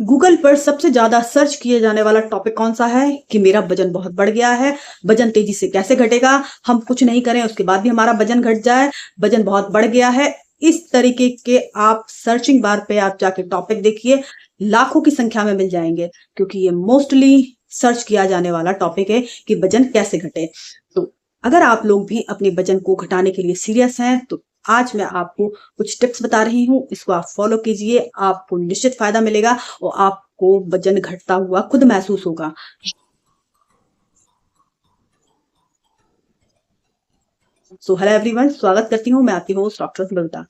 Google पर सबसे ज्यादा सर्च किए जाने वाला टॉपिक कौन सा है कि मेरा वजन बहुत बढ़ गया है। वजन तेजी से कैसे घटेगा, हम कुछ नहीं करें उसके बाद भी हमारा वजन घट जाए, वजन बहुत बढ़ गया है। इस तरीके के आप सर्चिंग बार पे आप जाके टॉपिक देखिए, लाखों की संख्या में मिल जाएंगे, क्योंकि ये मोस्टली सर्च किया जाने वाला टॉपिक है कि वजन कैसे घटे। तो अगर आप लोग भी अपने वजन को घटाने के लिए सीरियस हैं तो आज मैं आपको कुछ टिप्स बता रही हूँ, इसको आप फॉलो कीजिए, आपको निश्चित फायदा मिलेगा और आपको वजन घटता हुआ खुद महसूस होगा। सो हेलो एवरीवन, स्वागत करती हूँ, मैं आपकी होस्ट डॉक्टर बबीता।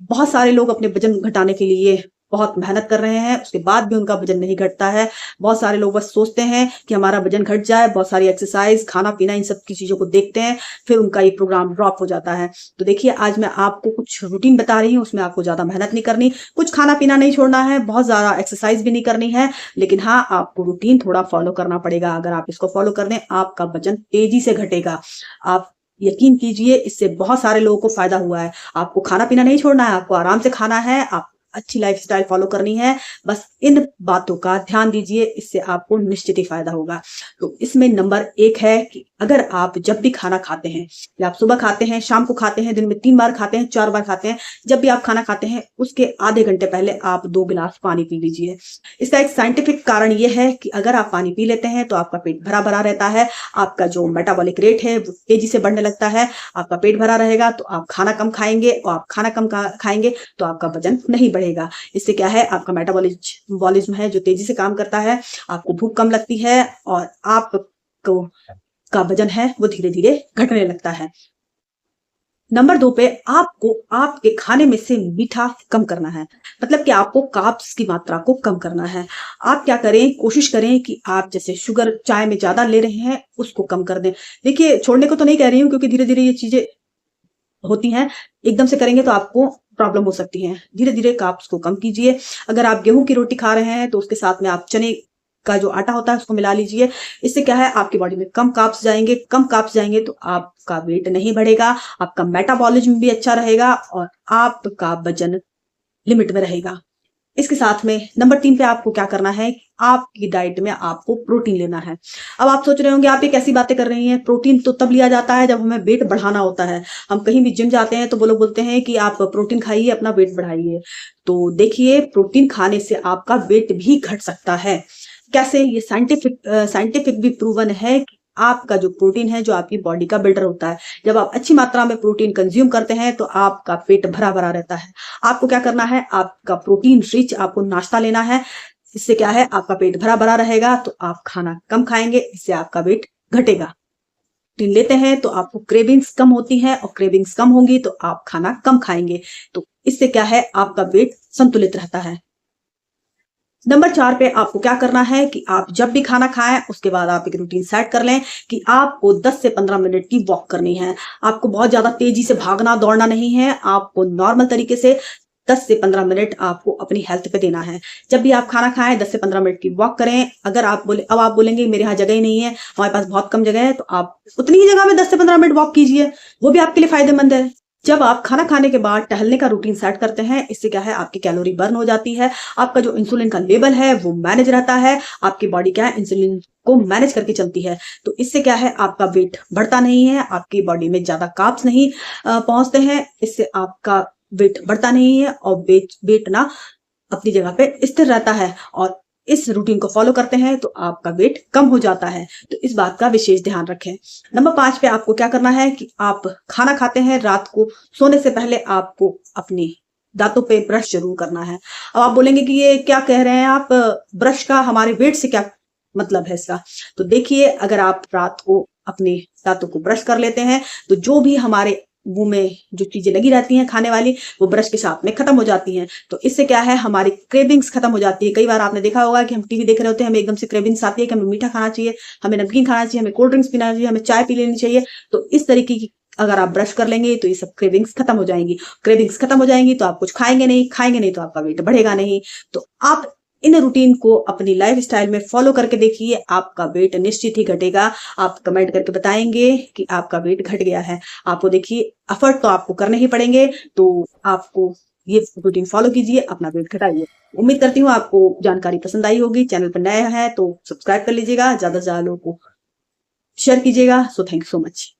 बहुत सारे लोग अपने वजन घटाने के लिए बहुत मेहनत कर रहे हैं, उसके बाद भी उनका वजन नहीं घटता है। बहुत सारे लोग बस सोचते हैं कि हमारा वजन घट जाए, बहुत सारी एक्सरसाइज, खाना पीना, इन सब की चीजों को देखते हैं, फिर उनका ये प्रोग्राम ड्रॉप हो जाता है। तो देखिए, आज मैं आपको कुछ रूटीन बता रही हूँ, उसमें आपको ज्यादा मेहनत नहीं करनी, कुछ खाना पीना नहीं छोड़ना है, बहुत ज्यादा एक्सरसाइज भी नहीं करनी है, लेकिन हाँ, आपको रूटीन थोड़ा फॉलो करना पड़ेगा। अगर आप इसको फॉलो कर दें, आपका वजन तेजी से घटेगा। आप यकीन कीजिए, इससे बहुत सारे लोगों को फायदा हुआ है। आपको खाना पीना नहीं छोड़ना है, आपको आराम से खाना है, आप अच्छी लाइफस्टाइल फॉलो करनी है। बस इन बातों का ध्यान दीजिए, इससे आपको निश्चित ही फायदा होगा। तो इसमें नंबर 1 है कि अगर आप जब भी खाना खाते हैं, या आप सुबह खाते हैं, शाम को खाते हैं, दिन में 3 बार खाते हैं, 4 बार खाते हैं, जब भी आप खाना खाते हैं उसके आधे घंटे पहले आप 2 गिलास पानी पी लीजिए। इसका एक साइंटिफिक कारण यह है कि अगर आप पानी पी लेते हैं तो आपका पेट भरा भरा रहता है, आपका जो मेटाबॉलिक रेट है वो तेजी से बढ़ने लगता है, आपका पेट भरा रहेगा तो आप खाना कम खाएंगे, और आप खाना कम खाएंगे तो आपका वजन नहीं बढ़ेगा। इससे क्या है, आपका मेटाबॉलिज्म है जो तेजी से काम करता है, आपको भूख कम लगती है और आपको का वजन है वो धीरे धीरे घटने लगता है। नंबर 2 पे आपको आपके खाने में से मीठा कम करना है, मतलब कि आपको कार्ब्स की मात्रा को कम करना है। आप क्या करें, कोशिश करें कि आप जैसे शुगर चाय में ज्यादा ले रहे हैं उसको कम कर दें। देखिए, छोड़ने को तो नहीं कह रही हूँ, क्योंकि धीरे धीरे ये चीजें होती हैं, एकदम से करेंगे तो आपको प्रॉब्लम हो सकती है। धीरे धीरे कार्ब्स को कम कीजिए। अगर आप गेहूं की रोटी खा रहे हैं तो उसके साथ में आप चने का जो आटा होता है उसको मिला लीजिए। इससे क्या है, आपकी बॉडी में कम कार्ब्स जाएंगे, कम कार्ब्स जाएंगे तो आपका वेट नहीं बढ़ेगा, आपका मेटाबॉलिज्म भी अच्छा रहेगा और आपका वजन लिमिट में रहेगा। इसके साथ में नंबर 3 पे आपको क्या करना है, आपकी डाइट में आपको प्रोटीन लेना है। अब आप सोच रहे होंगे आप ये कैसी बातें कर रही हैं, प्रोटीन तो तब लिया जाता है जब हमें वेट बढ़ाना होता है। हम कहीं भी जिम जाते हैं तो वो लोग बोलते हैं कि आप प्रोटीन खाइए, अपना वेट बढ़ाइए। तो देखिए, प्रोटीन खाने से आपका वेट भी घट सकता है। कैसे, ये साइंटिफिक भी प्रूवन है कि आपका जो प्रोटीन है, जो आपकी बॉडी का बिल्डर होता है, जब आप अच्छी मात्रा में प्रोटीन कंज्यूम करते हैं तो आपका पेट भरा भरा रहता है। आपको क्या करना है, आपका प्रोटीन रिच आपको नाश्ता लेना है। इससे क्या है, आपका पेट भरा भरा रहेगा तो आप खाना कम खाएंगे, इससे आपका वेट घटेगा। प्रोटीन लेते हैं तो आपको क्रेविंग्स कम होती हैं, और क्रेविंग्स कम होंगी तो आप खाना कम खाएंगे, तो इससे क्या है, आपका वेट संतुलित रहता है। नंबर 4 पे आपको क्या करना है कि आप जब भी खाना खाएं उसके बाद आप एक रूटीन सेट कर लें कि आपको 10 से 15 मिनट की वॉक करनी है। आपको बहुत ज्यादा तेजी से भागना दौड़ना नहीं है, आपको नॉर्मल तरीके से 10 से 15 मिनट आपको अपनी हेल्थ पे देना है। जब भी आप खाना खाएं 10 से 15 मिनट की वॉक करें। अगर आप बोलेंगे मेरे यहाँ जगह ही नहीं है, हमारे पास बहुत कम जगह है, तो आप उतनी ही जगह में 10 से 15 मिनट वॉक कीजिए, वो भी आपके लिए फायदेमंद है। जब आप खाना खाने के बाद टहलने का रूटीन सेट करते हैं, इससे क्या है, आपकी कैलोरी बर्न हो जाती है, आपका जो इंसुलिन का लेवल है वो मैनेज रहता है, आपकी बॉडी क्या है, इंसुलिन को मैनेज करके चलती है। तो इससे क्या है, आपका वेट बढ़ता नहीं है, आपकी बॉडी में ज्यादा कार्ब्स नहीं पहुंचते हैं, इससे आपका वेट बढ़ता नहीं है और वेट ना अपनी जगह पे स्थिर रहता है। और इस रूटीन को फॉलो करते हैं तो आपका वेट कम हो जाता है, तो इस बात का विशेष ध्यान रखें। नंबर 5 पे आपको क्या करना है कि आप खाना खाते हैं, रात को सोने से पहले आपको अपने दांतों पे ब्रश जरूर करना है। अब आप बोलेंगे कि ये क्या कह रहे हैं आप, ब्रश का हमारे वेट से क्या मतलब है इसका। तो देखिए, अगर आप रात को अपने दांतों को ब्रश कर लेते हैं तो जो भी हमारे मुंह में जो चीजें लगी रहती हैं खाने वाली, वो ब्रश के साथ में खत्म हो जाती हैं। तो इससे क्या है, हमारी क्रेविंग्स खत्म हो जाती है। कई बार आपने देखा होगा कि हम टीवी देख रहे होते हैं, हमें एकदम से क्रेविंग्स आती है कि हमें मीठा खाना चाहिए, हमें नमकीन खाना चाहिए, हमें कोल्ड ड्रिंक्स पीना चाहिए, हमें चाय पी लेनी चाहिए। तो इस तरीके की अगर आप ब्रश कर लेंगे तो ये सब क्रेविंग्स खत्म हो जाएंगी। क्रेविंग्स खत्म हो जाएंगी तो आप कुछ खाएंगे नहीं तो आपका वेट बढ़ेगा नहीं। तो आप इन रूटीन को अपनी लाइफ स्टाइल में फॉलो करके देखिए, आपका वेट निश्चित ही घटेगा। आप कमेंट करके बताएंगे कि आपका वेट घट गया है। आपको देखिए, एफर्ट तो आपको करने ही पड़ेंगे, तो आपको ये रूटीन फॉलो कीजिए, अपना वेट घटाइए। उम्मीद करती हूँ आपको जानकारी पसंद आई होगी। चैनल पर नया है तो सब्सक्राइब कर लीजिएगा, ज्यादा से ज्यादा लोगों को शेयर कीजिएगा। So thank you so much.